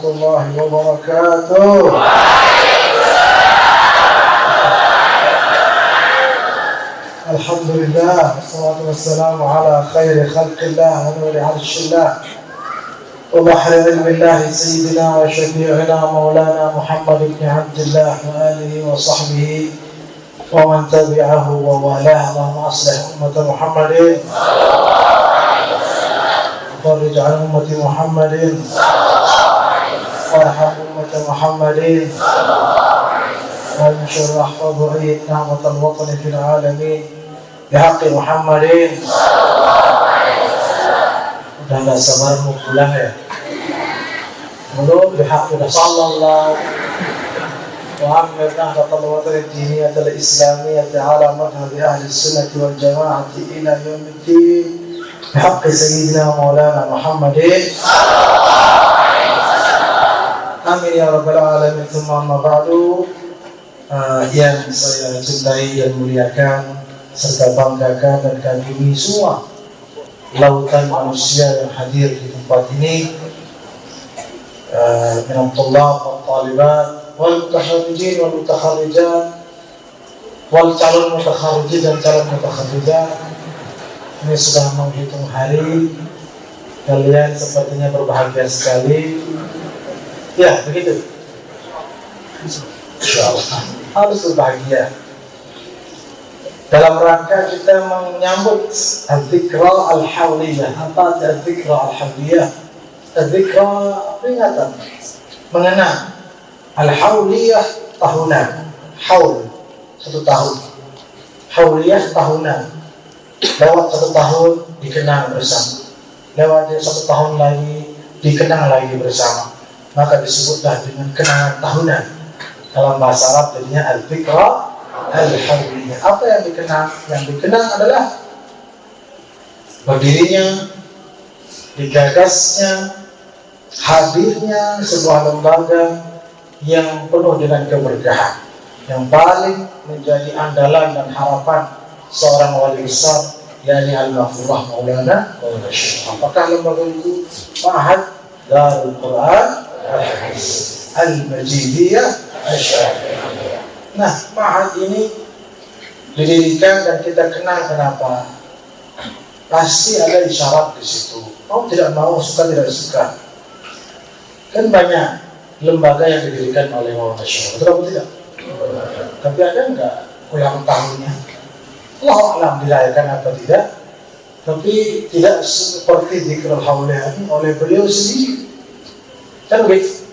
warahmatullahi wabarakatuh. Alhamdulillah, wassalatu wassalamu ala khairi khalqillah wa nuri arshillah wa bahri ilmillah sayyidina wa syafi'ina maulana Muhammad ibn Abdullah wa alihi wa sahbihi wa man tabi'ahu wa walah. Allahumma aslih ummata Muhammadin farij an ummati Muhammadin warham ummata Muhammadin وانشر واحفظ وأيد نعمة الوطن في العالمين بحق محمد udah gak sabar mau pulang ya belum bihaq sallallahu وعمر نهضة الوطن الدينية الإسلامية على مذهب أهل السنة والجماعة إلى يوم الدين بحق سيدنا مولانا محمد آمين يا رب العالمين. ثم أما بعد, yang saya cintai dan muliakan serta banggakan dan kagumi semua lautan manusia yang hadir di tempat ini, minal tullab wal talibat wal mutakharrijin wal mutakharrijat wal calon mutakharrijin dan calon mutakharrijat. Ini sudah menghitung hari, kalian sepertinya berbahagia sekali ya, begitu insyaallah. Harus berbahagia dalam rangka kita menyambut al-dzikra al-hawliyah. Apa al-dzikra al-hawliyah? Al-dzikra peringatan, mengenang. Al-hawliyah tahunan, haul 1 tahun, hawliyah tahunan. Lewat 1 tahun dikenang bersama, lewat 1 tahun lagi dikenang lagi bersama, maka disebutlah dengan kenangan tahunan. Dalam bahasa Arab jadinya al-dzikra al-hawliyah. Apa yang dikenang? Yang dikenang adalah berdirinya, digagasnya, hadirnya sebuah lembaga yang penuh dengan keberkahan, yang paling menjadi andalan dan harapan seorang wali besar, yakni Al-Mahfurah Maulana Syekh. Apakah lembaga itu? Ma'had Darul Quran Al-Majidiyah Asy-Syafi'iyah. Nah, ma'had ini didirikan dan kita kenal kenapa? Pasti ada isyarat di situ. Mau tidak mau, suka tidak suka. Kan banyak lembaga yang didirikan oleh Maulana Syekh, betul atau tidak? Tapi ada enggak ulang tahunnya? Allah a'lam dirayakan apa tidak. Tapi tidak seperti dzikrul hauliyah oleh beliau sendiri. Kan begitu.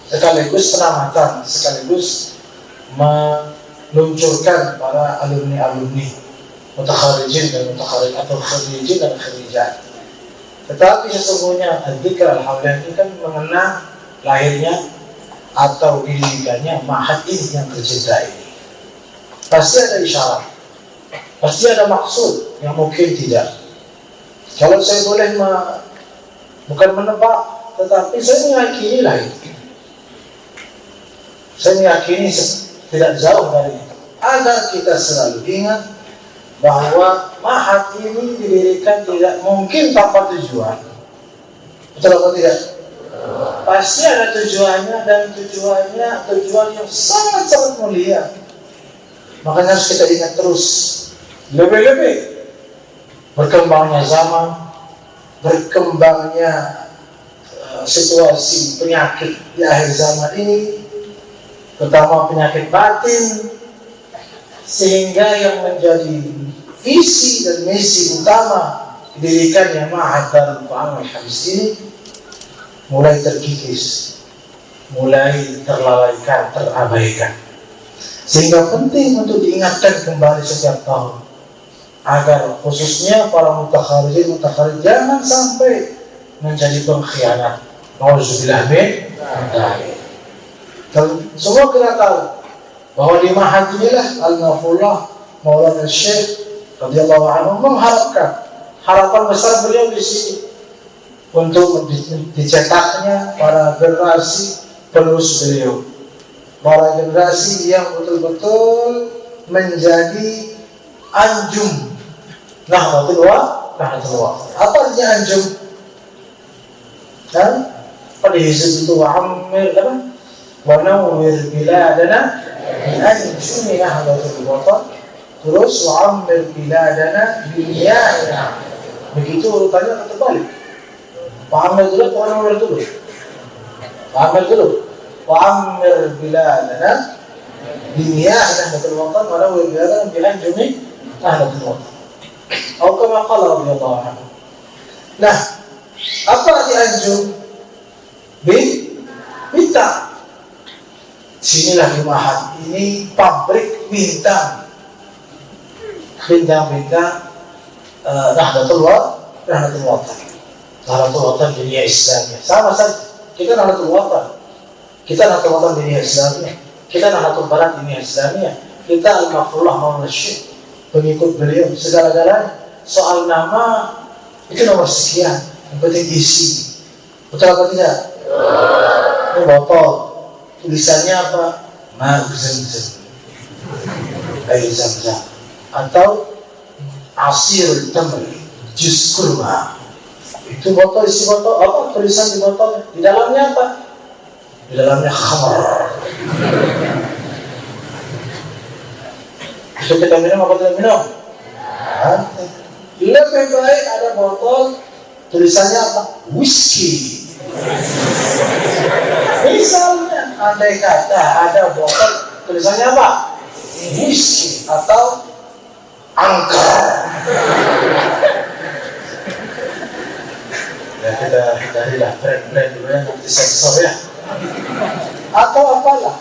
Sekaligus penamatan, sekaligus meluncurkan para alumni-alumni mutakharrijin dan mutakharrijat atau kharijin dan kharijat. Tetapi sesungguhnya dzikr al-hauliyah ini kan mengenang lahirnya atau didirikannya ma'had ini yang tercinta ini. Pasti ada isyarat, pasti ada maksud yang mungkin tidak. Kalau saya boleh bukan menebak, tetapi saya meyakini lah itu. Saya meyakini tidak jauh dari itu. Agar kita selalu ingat bahwa ma'had ini didirikan tidak mungkin tanpa tujuan. Betul atau tidak? Pasti ada tujuannya, dan tujuan yang sangat-sangat mulia. Makanya harus kita ingat terus. Lebih-lebih berkembangnya zaman, berkembangnya situasi penyakit di akhir zaman ini, terutama penyakit batin, sehingga yang menjadi visi dan misi utama didirikannya Ma'had Darul Quran Al-Hadis ini mulai terkikis, mulai terlalaikan, terabaikan. Sehingga penting untuk diingatkan kembali setiap tahun, agar khususnya para mutakharrijin jangan sampai menjadi pengkhianat. Nauzubillah min dzalik. Semua kita tahu bahwa di ma'had inilah Al-Mahfurah Maulana Syekh radhiyallahu anhu mengharapkan, harapan besar beliau di sini untuk dicetaknya para generasi penerus beliau, para generasi yang betul-betul menjadi anjum Nahdlatul Waqf. Apa artinya anjum? Pada hizb itu wa'ammir apa? Wa nawwir biladana bi anjumi nahdlatul watan. Terus wa'ammir biladana bi miyahina. Begitu urutannya terbalik. Wa'ammir dulu atau nawwir dulu? Wa'ammir dulu. Wa'ammir biladana bi miyahina nahdlatul watan wa nawwir biladana bi anjumi nahdlatul watan. Atau kama qala radhiyallahu anhu. Nah, apa arti anjum? Bintang. Sinilah Mahat. Ini pabrik bintang. Bintang-bintang Nahdlatul Watan. Nahdlatul Watan dunia Islamnya. Sama saja. Kita Nahdlatul Watan. Kita Nahdlatul Watan dunia Islamnya. Kita Nahdlatul Barat dunia Islamnya. Kita Al-Mafrullah Maulana Syekh, pengikut beliau segala-galanya. Soal nama itu nomor sekian. Yang penting isi. Betul apa tidak? Ini botol. Tulisannya apa? Ma'u Zamzam, air Zamzam, atau asir tamri, jus kurma. Itu botol, isi botol apa? Tulisan di botol. Di dalamnya apa? Di dalamnya khamar. Itu kita minum apa tidak minum? Lebih baik ada botol tulisannya apa? Whisky. Misalnya, andai kata ada botol tulisannya apa? Whisky atau angker. Ya kita hindarilah brand-brand dulu yang nanti sensor ya. Atau apalah.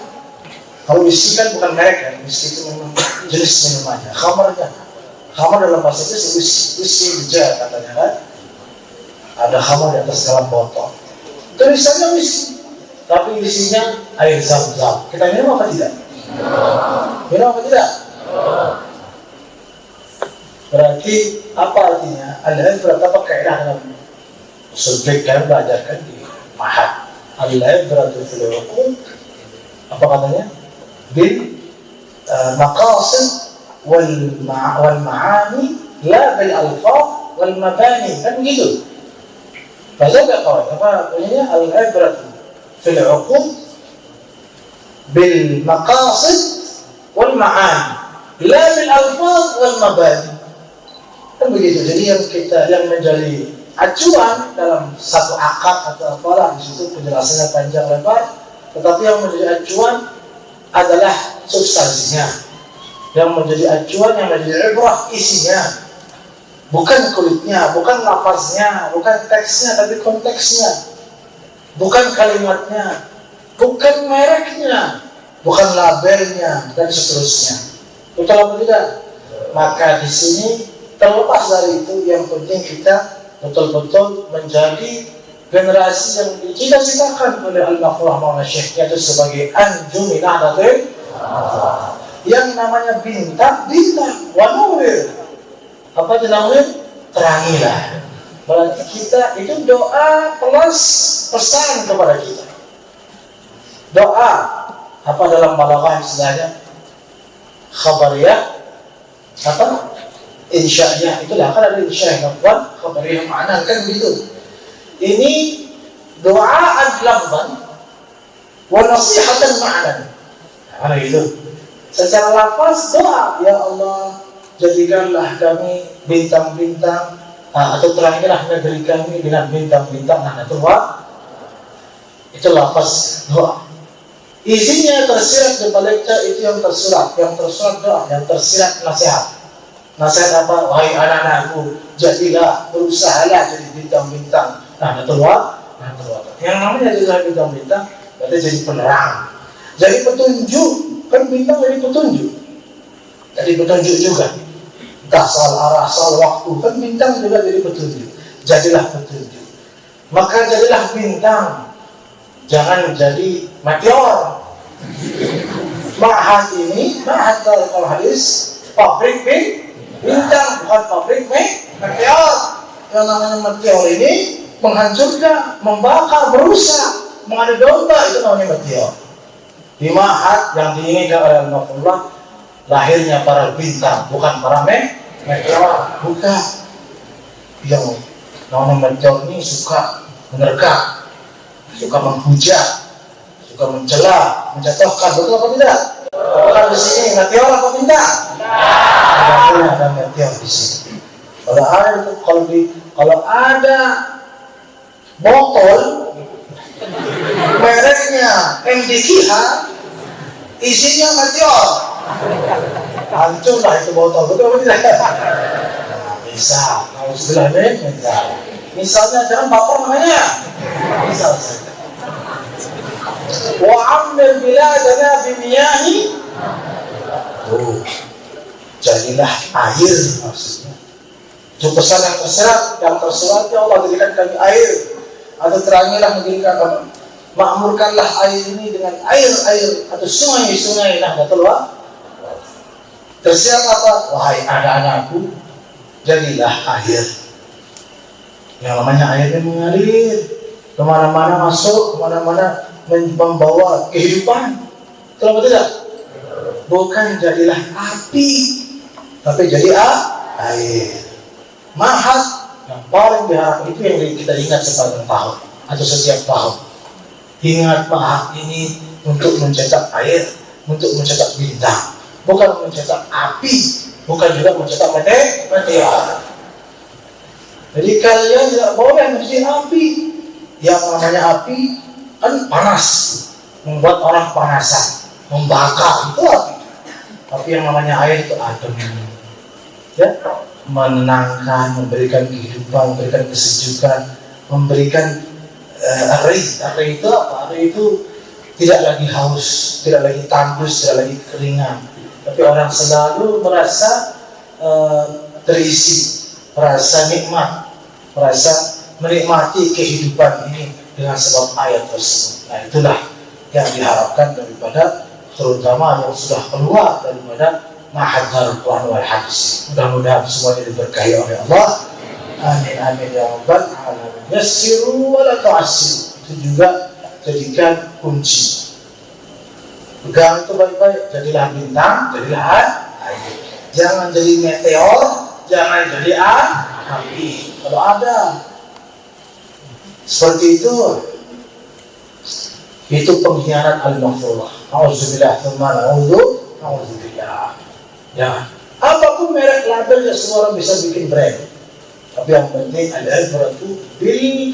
Kalau whisky kan bukan merek ya, whisky itu memang jenis minumannya, khamarnya. Khamar dalam bahasa itu whisky bija katanya kan. Ada khamar di atas dalam botol. Tulisannya whisky, tapi isinya air Zam-Zam. Kita minum apa tidak? Minum apa tidak? Berarti apa artinya? Al-ibrah apa kaidah dalam usul fiqh kan belajarkan di Mahat. Al-ibrah fil hukum apa katanya? Bil maqasid wal ma'ani la bil alfaz wal mabani, kan begitu. Baca enggak kawan? Apa bunyinya? Al-ibrah fil hukum bil maqasid wal ma'ani la bil alfaz wal mabani. Kan begitu. Jadi yang menjadi acuan dalam satu akad atau apalah, di situ penjelasannya panjang lebar, tetapi yang menjadi acuan adalah substansinya. Yang menjadi acuan, yang menjadi ibrah isinya, bukan kulitnya, bukan lafaznya, bukan teksnya, tapi konteksnya, bukan kalimatnya, bukan mereknya, bukan labelnya, dan seterusnya. Betul apa tidak? Maka di sini terlepas dari itu, yang penting kita betul-betul menjadi generasi yang dicita-citakan oleh Al-Mafrullah Maulana Syekh, yaitu sebagai anjumi nahdlatul watan. Yang namanya bintang, wanawir. Apa itu nawir? Terangilah. Berarti kita itu doa plus pesan kepada kita. Doa apa dalam balaghah istilahnya? Khabariyah apa? Insya'iyah. Itulah kan ada insya'iyah kan? Khabariyah makna kan begitu. Ini doa ad-lafzan wa nasihatan ma'nan. Nah, itu. Secara lafaz doa, ya Allah jadikanlah kami bintang-bintang atau terangilah negeri kami dengan bintang-bintang Nahdlatul Watan. Itu lafaz doa. Isinya tersirat di baliknya itu yang tersurat doa, yang tersirat nasihat. Nasihat apa? Wahai anak-anakku, jadilah, berusahalah jadi bintang-bintang Nahdlatul Watan. Yang namanya jadi bintang-bintang berarti jadi penerang, jadi petunjuk. Kan bintang jadi petunjuk. Jadi petunjuk juga. Entah soal arah, soal waktu. Kan bintang juga jadi petunjuk. Jadilah petunjuk. Maka jadilah bintang. Jangan jadi meteor. Mahat ini, Mahat dalam hadis, pabrik bintang, bukan pabrik meteor. Yang namanya meteor ini menghancurkan, membakar, merusak, mengadu domba, itu namanya meteor. Di Mahat yang diinginkan oleh Al-Mafrullah, lahirnya para bintang, bukan para meteor. Bukan. Yang namanya meteor ini suka menerkam. suka menghujat, suka mencela, menjatuhkan, betul apa tidak? Apakah di sini meteor apa tidak? Tidak ada meteor di sini. Kalau ada botol mereknya MDKH, isinya meteor, hancurlah itu botol, betul apa tidak? Nah, bisa, kalau sebelah ini, misalnya jangan baper namanya, misal saja. Wa amil biladana bimiyahi, jadilah air maksudnya. Itu pesan yang tersurat ya Allah, jadikan kami air, atau terangilah negeri kami, makmurkanlah air ini dengan air atau sungai-sungai. Nah, betul Pak? Tersirat apa? Wahai anak-anakku, jadilah air. Yang namanya airnya mengalir kemana-mana, masuk kemana-mana, membawa kehidupan. Betul apa tidak? Bukan jadilah api, tapi jadi air. Mahat yang paling diharapkan itu yang kita ingat sepanjang tahun atau setiap tahun. Ingat mahat ini untuk mencetak air, untuk mencetak bintang, bukan mencetak api, bukan juga mencetak meteor. Jadi kalian tidak boleh menjadi api. Yang namanya api kan panas, membuat orang panasan, membakar, itu api. Tapi yang namanya air itu adem, ya, menenangkan, memberikan kehidupan, memberikan kesejukan, memberikan Ari itu apa? Ari itu tidak lagi haus, tidak lagi tandus, tidak lagi keringan, tapi orang selalu merasa terisi, merasa nikmat, merasa menikmati kehidupan ini dengan sebab ayat tersebut. Nah, itulah yang diharapkan daripada, terutama yang sudah keluar daripada Ma'had Darul Quran wal Hadis. Mudah-mudahan semuanya diberkahi oleh Allah. Amin amin ya rabbal alamin. Yassiru wa la tu'assiru. Itu juga jadikan kunci. Pegang itu baik-baik. Jadilah bintang, jadilah air. Jangan jadi meteor, jangan jadi api. Kalau ada seperti itu pengkhianat al-maghfurah. Auzubillah tsumma auzubillah. Ya, apapun merek labelnya semua orang bisa bikin brand. Tapi yang penting al-ibratu bil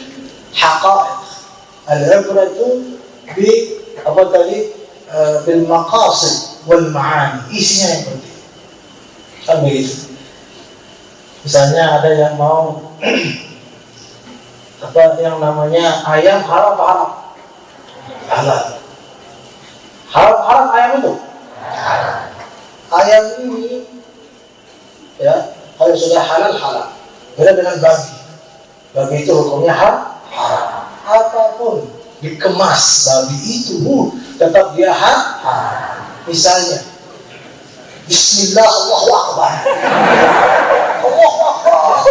haqa'iq. Al-ibratu bi apa tadi? Bil maqasid wal ma'ani. Isinya yang penting. Kan begitu. Misalnya ada yang mau apa yang namanya ayam haram halal. Haram ayam itu. Ayam ini ya, kalau sudah halal. Beda dengan babi. Babi itu hukumnya haram. Apapun dikemas babi itu tetap dia haram. Misalnya Bismillah Allahu Akbar. Allahu Akbar.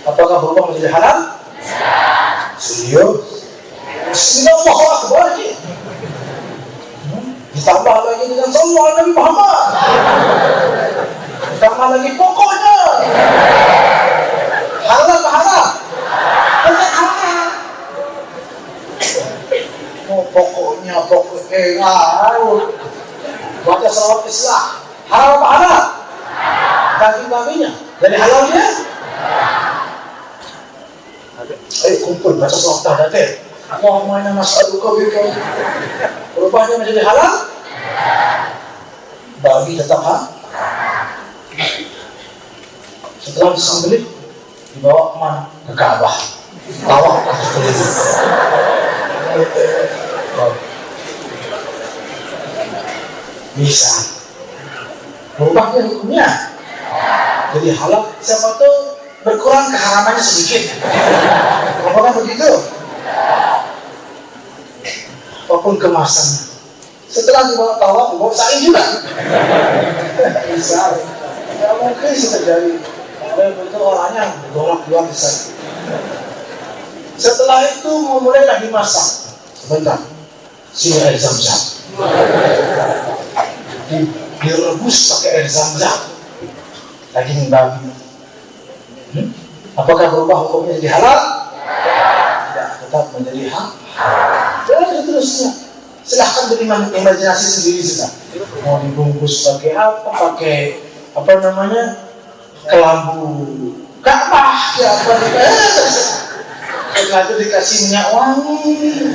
Apakah berubah menjadi halal? Serius? Bismillah Allahu Akbar. Ditambah lagi dengan sallallahu Nabi Muhammad. Ditambah lagi pokoknya. Halal halal. Bukan halal. Oh, pokoknya. Baca salawat Islam. Halal halal. Daging-dagingnya dari halalnya. Ayo kumpul baca salawat tahdatsir. Allahumma inna nas'aluka bika. Rupanya menjadi halal. Babi tetap halal. Setelah disembelih dibawa kemana? Ke Ka'bah. Tawaf keliling. Bisa berubahnya hukumnya jadi halal. Siapa tuh berkurang keharamannya sedikit. Apakah begitu? Apapun kemasannya. Setelah dibawa tawaf, dibawa sa'i juga. Bisa. Tidak mungkin sih terjadi. Kalau itu orangnya ditolak keluar di sana. Setelah itu mulailah dimasak. Sebentar. Sini air zam-zam. Direbus pakai air zam-zam. Daging babi. Apakah berubah hukumnya jadi halal? tetap menjadi haram. Dan seterusnya. Silahkan berimajinasi sendiri sudah. Mau dibungkus pakai apa? Pakai apa namanya? Kelambu Ka'bah ya apa setelah itu dikasih minyak wangi,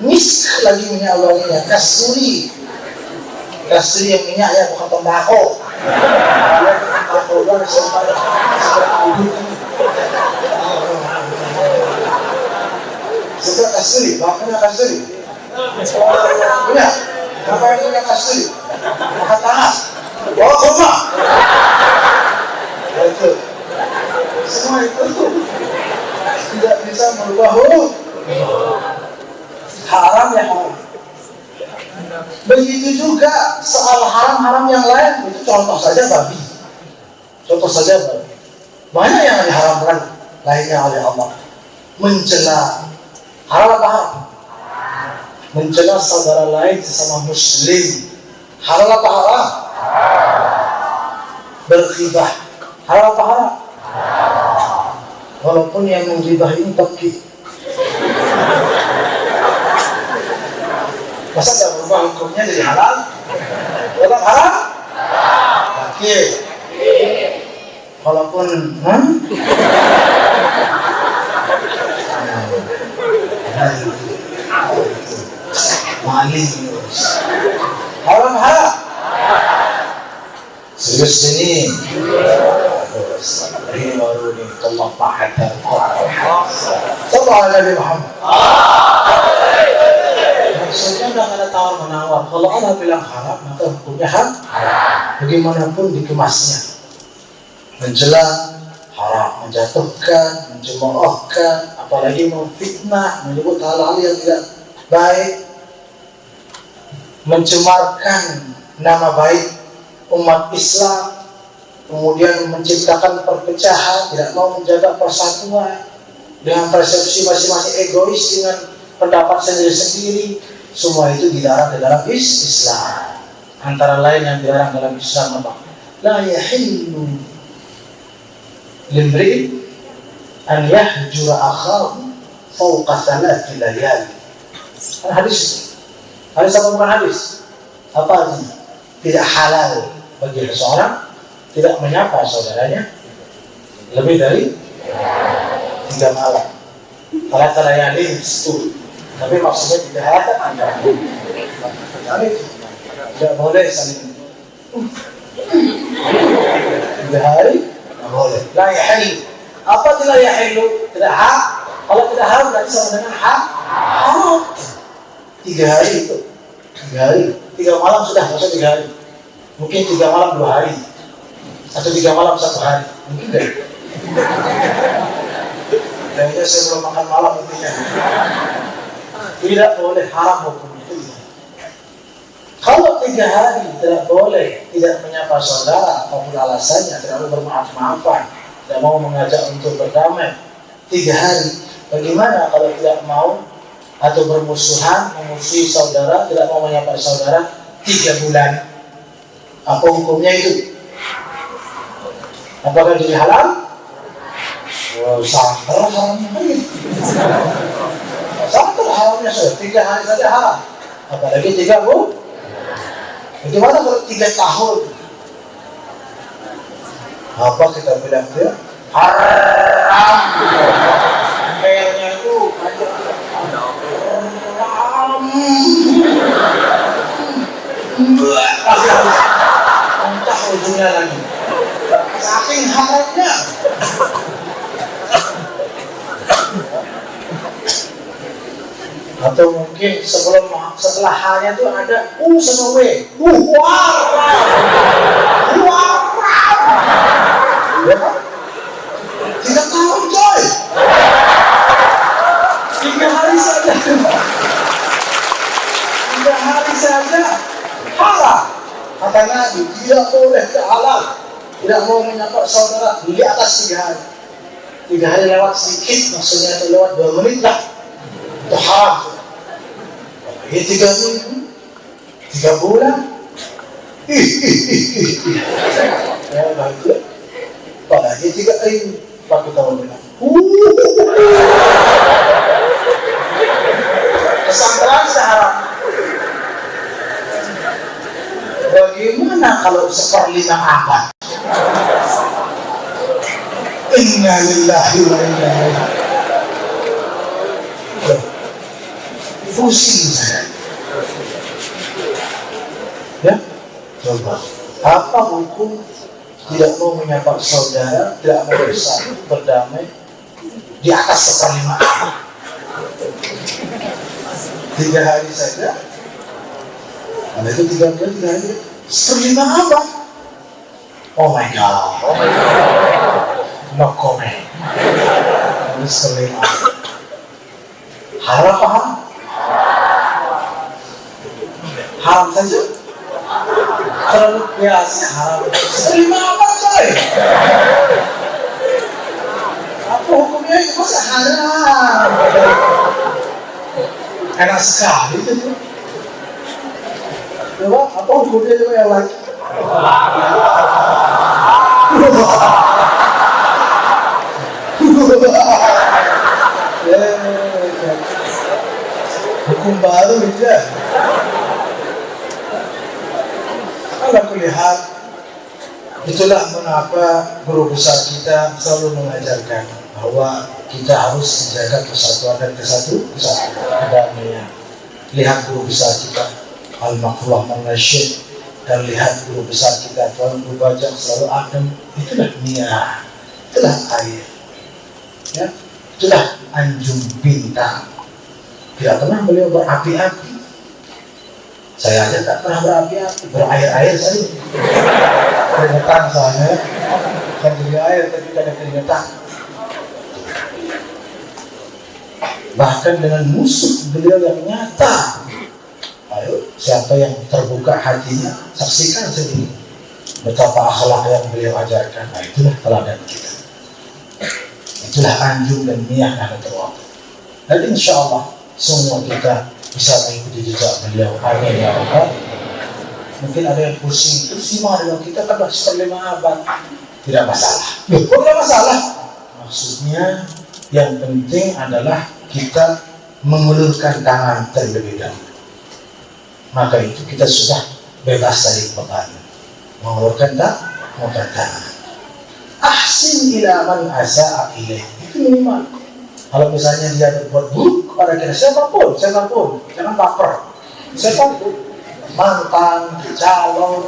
misk lagi minyak wanginya, kasuri yang minyaknya bukan tembakau. Tembakau kan suka kasuri, makanya kasuri. Punya, apa yang punya kasuri? Makan tangan, bawa koma. Itu, semua itu tidak bisa merubah hukum. Haram ya haram. Begitu juga soal haram-haram yang lain, itu contoh saja babi. Banyak yang diharamkan lainnya oleh Allah. Mencela, haram apa haram? Mencela saudara lain sesama muslim, haram apa haram? Berghibah, haram apa haram? Walaupun yang menghibah ini taqi. Masa tidak berubah hukumnya jadi halal? Tetap haram? Taqi. Walaupun maling. Haram. Serius ini. Ini baru ni Allah Taala. Sallallahu Nabi Muhammad. Maksudnya jangan ada tawar menawar. Kalau Allah bilang haram, maka hukumnya haram. Bagaimanapun dikemasnya, mencela haram, menjatuhkan, mencemoohkan, apalagi memfitnah, menyebut hal-hal yang tidak baik, mencemarkan nama baik umat Islam, kemudian menciptakan perpecahan, tidak mau menjaga persatuan dengan persepsi masing-masing egois dengan pendapat sendiri-sendiri. Semua itu dilarang dalam Islam. Antara lain yang dilarang dalam Islam apa? La yahillu limri'in an yahjura akhahu fawqa thalathi layali. Hadis apa bukan hadis? Apa artinya? Tidak halal bagi seseorang tidak menyapa saudaranya lebih dari 3 malam. Kalau layali itu, tapi maksudnya tidak ada. Tidak boleh saling 3 hari, tidak boleh. La yahillu. Apa tidak yahillu? Tidak hak. Kalau tidak hak berarti sama dengan hak. Haram. 3 hari itu. 3 hari. 3 malam sudah, maksudnya 3 hari. Mungkin 3 malam 2 hari. Atau 3 malam 1 hari. Mungkin tidak. Kayaknya saya belum makan malam intinya. Tidak boleh, haram hukum itu. Kalau 3 hari tidak boleh, tidak menyapa saudara, apapun alasannya, tidak mau bermaaf-maafan, tidak mau mengajak untuk berdamai. 3 hari. Bagaimana kalau tidak mau atau bermusuhan, memusuhi saudara, tidak mau menyapa saudara 3 bulan? Apa hukumnya itu? Apakah jadi halal? Santer haramnya. Santer haramnya sudah 3 hari saja haram. Apalagi 3 bulan. Bagaimana kalau 3 tahun? Apa kita bilang dia? Haram. Kayaknya itu haram. Entah ujungnya lagi. Saking haramnya. Atau mungkin setelah H-nya itu ada U sama W. Ya kan? 3 tahun coy. 3 hari saja. 3 hari saja halal. Kata Nabi, tidak boleh halal. Tidak mau menyapa saudara di atas 3 hari. 3 hari lewat sedikit, maksudnya itu lewat 2 menit lah. Itu haram. Ini 3 minggu, 3 bulan. Ya baik. Apalagi 3 tahun, 1 tahun. terasa haram. Bagaimana kalau 1/5 abad? Inna lillahi wa inna ilaihi raji'un. Pusing saya. Ya, coba. Apa hukum tidak mau menyapa saudara, tidak mau bersatu, berdamai di atas 1/5 abad? 3 hari saja. Kalau itu 3 bulan, 3 hari 1/5 abad. Oh my God. No comment. Ini 1/5 abad. Haram apa haram? Haram saja. Terlalu biasa haram. 1/5 abad coy. Apa hukumnya itu masa haram? Enak sekali itu. Coba apa hukumnya juga yang lain? Hukum baru itu ya. Kalau kulihat, itulah mengapa guru besar kita selalu mengajarkan bahwa kita harus menjaga persatuan dan kedamaian. Lihat guru besar kita Al-Maqfullah Al-Nasyid, dan lihat guru besar kita Tuan Guru Bajang selalu adem. Itulah niat, itulah air, ya, itulah anjung bintang. Tidak pernah beliau berapi-api. Saya aja tak pernah berapi-api, berair-air saja. Keringetan soalnya, bukan jadi air tapi ada keringetan. Bahkan dengan musuh beliau yang nyata. Ayo, siapa yang terbuka hatinya, saksikan sendiri betapa akhlak yang beliau ajarkan. Nah, itulah teladan kita. Itulah anjung dan niat Nahdlatul Ulama. Dan insya Allah semua kita bisa mengikuti jejak beliau. Amin ya Rabbal. Mungkin ada yang pusing, terus gimana dengan kita kan 1/5 abad? Tidak masalah. Tidak masalah. Maksudnya yang penting adalah kita mengulurkan tangan terlebih dahulu. Maka itu kita sudah bebas dari beban. Mengulurkan tangan. Ahsin ila man asa'a ilaih. Itu minimal. Kalau misalnya dia berbuat buruk kepada kita, siapapun, jangan baper. Siapapun, mantan, calon,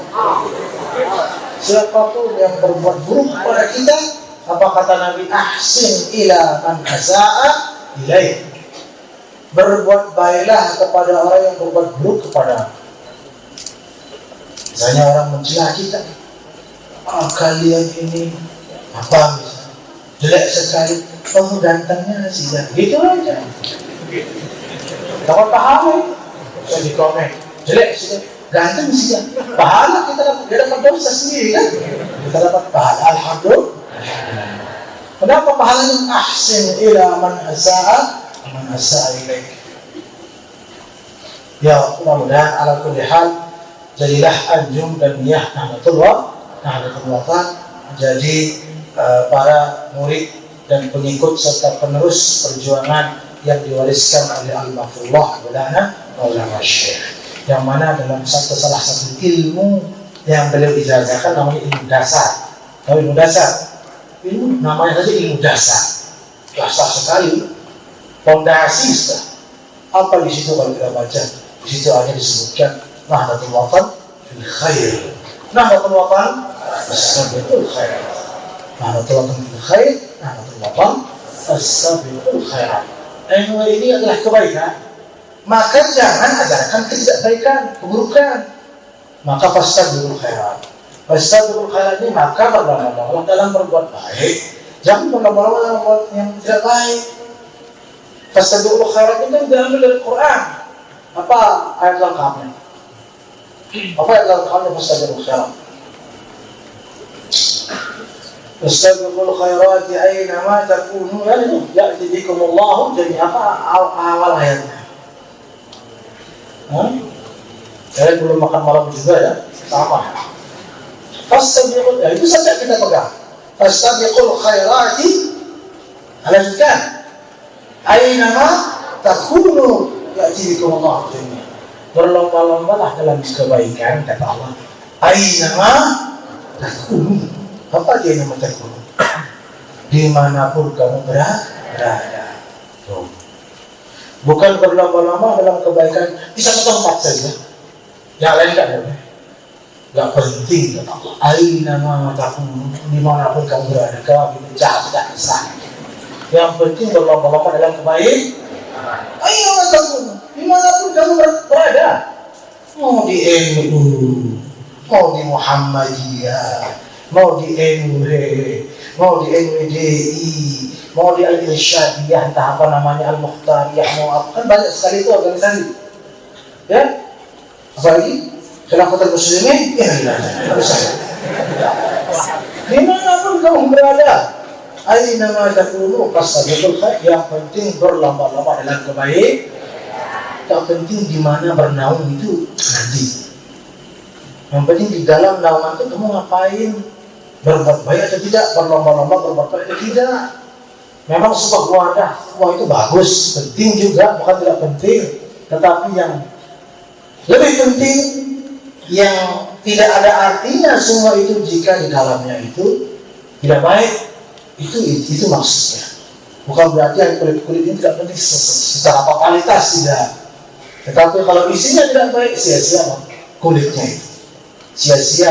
siapapun yang berbuat buruk kepada kita, apa kata Nabi? Ahsin ila man asa'a ilaih. Berbuat baiklah kepada orang yang berbuat buruk kepada. Misalnya orang mencela kita, kalian ini apa misalnya, jelek sekali, gantengnya sih, gitu aja. Dapat pahala, bisa di komen, jelek sih, ganteng sih, pahala kita dapat dosa sendiri kan, kita dapat pahala. Alhamdulillah. Kenapa pahalanya? Ahsin ila man asa'a ilaik. Ya, mudah-mudahan ala kulli hal jadilah anjung dan niat Nahdlatul Ulama. Jadi para murid dan pengikut serta penerus perjuangan yang diwariskan oleh Al-Maqfullah Maulana Syekh, yang mana dalam salah satu ilmu yang beliau ijazahkan namanya ilmu dasar. Tahu ilmu dasar? Ilmu namanya saja ilmu dasar. Dasar sekali. Fondasi sudah. Apa di situ kalau kita baca? Di situ hanya disebutkan Nahdlatul Watan fil khair. Nahdlatul Watan as-sabiqul khair. Nahdlatul Watan fil khair, Nahdlatul Watan as-sabiqul khair. Ini adalah kebaikan. Maka jangan ajarkan ketidakbaikan, keburukan. Maka fastabiqul khairat. Fastabiqul khairat ini maka berlomba-lomba dalam berbuat baik. Jangan berlomba-lomba dalam berbuat yang tidak baik. Fastabiqul khairat itu diambil dari Quran. Apa ayat lengkapnya? Apa ayat lengkapnya fastabiqul khairat? Fastabiqul khairat aina ma takunu ya'ti bikumullahu jami'an. Apa awal ayatnya? Saya belum makan malam juga ya, sama. Fastabiqul, itu saja kita pegang. Fastabiqul khairati, lanjutkan. Aynama takunu ya'ti Allah jami'an. Berlomba-lombalah dalam kebaikan, kata Allah. Ainama takunu. Apa dia nama takunu? Dimanapun kamu berada. Bukan berlomba-lomba dalam kebaikan di satu tempat saja. Yang lain tak boleh. Gak penting, kata Allah. Ainama takunu. Dimanapun kamu berada. Kau jahat tak kesana. Yang penting berlomba-lomba dalam kebaikan. Ainama takunu. Dimanapun kamu berada. Mau di NU, mau di Muhammadiyah, mau di NUH, mau di NWDI, mau di Al-Irsyadiyah, entah apa namanya, Al-Mukhtariyah, mau apa, kan banyak sekali itu organisasi. Ya, apalagi Khilafatul Muslimin, ya harus saya. Dimanapun kamu berada, ainama takunu fastabiqul khair, yang penting berlomba-lomba dalam kebaikan. Tak penting di mana bernaung itu nanti. Yang penting di dalam naungan itu kamu ngapain, berbuat baik atau tidak, berlomba-lomba berbuat baik atau tidak. Memang sebuah wadah, wah itu bagus, penting juga, bukan tidak penting. Tetapi yang lebih penting, yang tidak ada artinya semua itu jika di dalamnya itu tidak baik, itu maksudnya. Bukan berarti yang kulit-kulit ini tidak penting secara totalitas, tidak. Tetapi kalau isinya tidak baik, sia-sia kulitnya itu. Sia-sia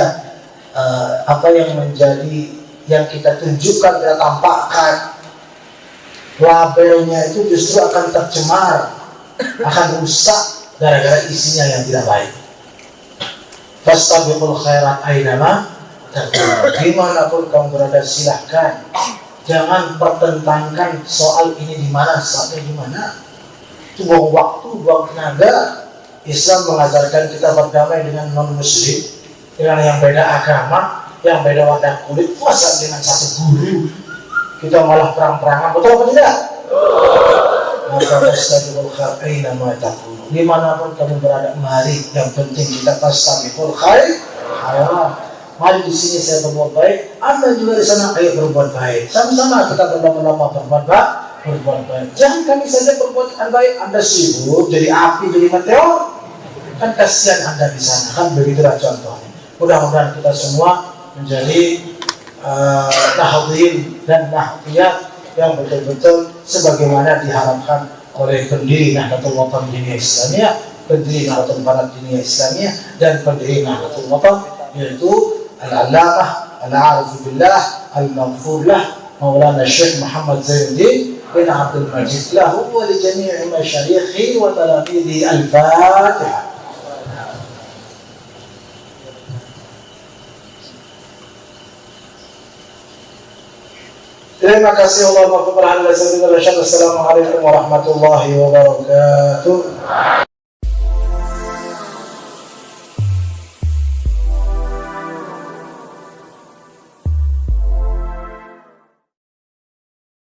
apa yang menjadi, yang kita tunjukkan, kita tampakkan, labelnya itu justru akan tercemar, akan rusak gara-gara isinya yang tidak baik. Fastabiqul khairat ainama takunu. Dimanapun kamu berada, silahkan. Jangan pertentangkan soal ini di mana, saatnya di mana. Itu buang waktu, buang tenaga. Islam mengajarkan kita berdamai dengan non-muslim, dengan yang beda agama, yang beda wadah kulit, puasa dengan satu guru. Kita malah perang-perangan, betul apa tidak? Maka fastabiqul khair ainama takunu. Dimanapun kamu berada, mari yang penting kita fastabiqul khair. Mari di sini saya berbuat baik, Anda juga di sana ayo berbuat baik. Sama-sama kita berlomba-lomba berbuat baik. Jangan kami saja berbuat baik, Anda sibuk jadi api, jadi meteor. Kan kasihan Anda di sana. Kan begitulah contohnya. Mudah-mudahan kita semua menjadi nahdhin dan nahdiyat yang betul-betul sebagaimana diharapkan oleh pendiri Nahdlatul Watan Diniyah Islamiyah, pendiri Nahdlatul Banat Diniyah Islamiyah, dan pendiri Nahdlatul Watan, yaitu Al-Allamah Al-Arif Billah Al-Maghfur lah Maulana Syekh Muhammad Zainuddin bin Abdul Majid, lahu wa li jami'i masyayikhi wa talamizi. Al-Fatihah. Terima kasih Allah. Assalamualaikum warahmatullahi wabarakatuh.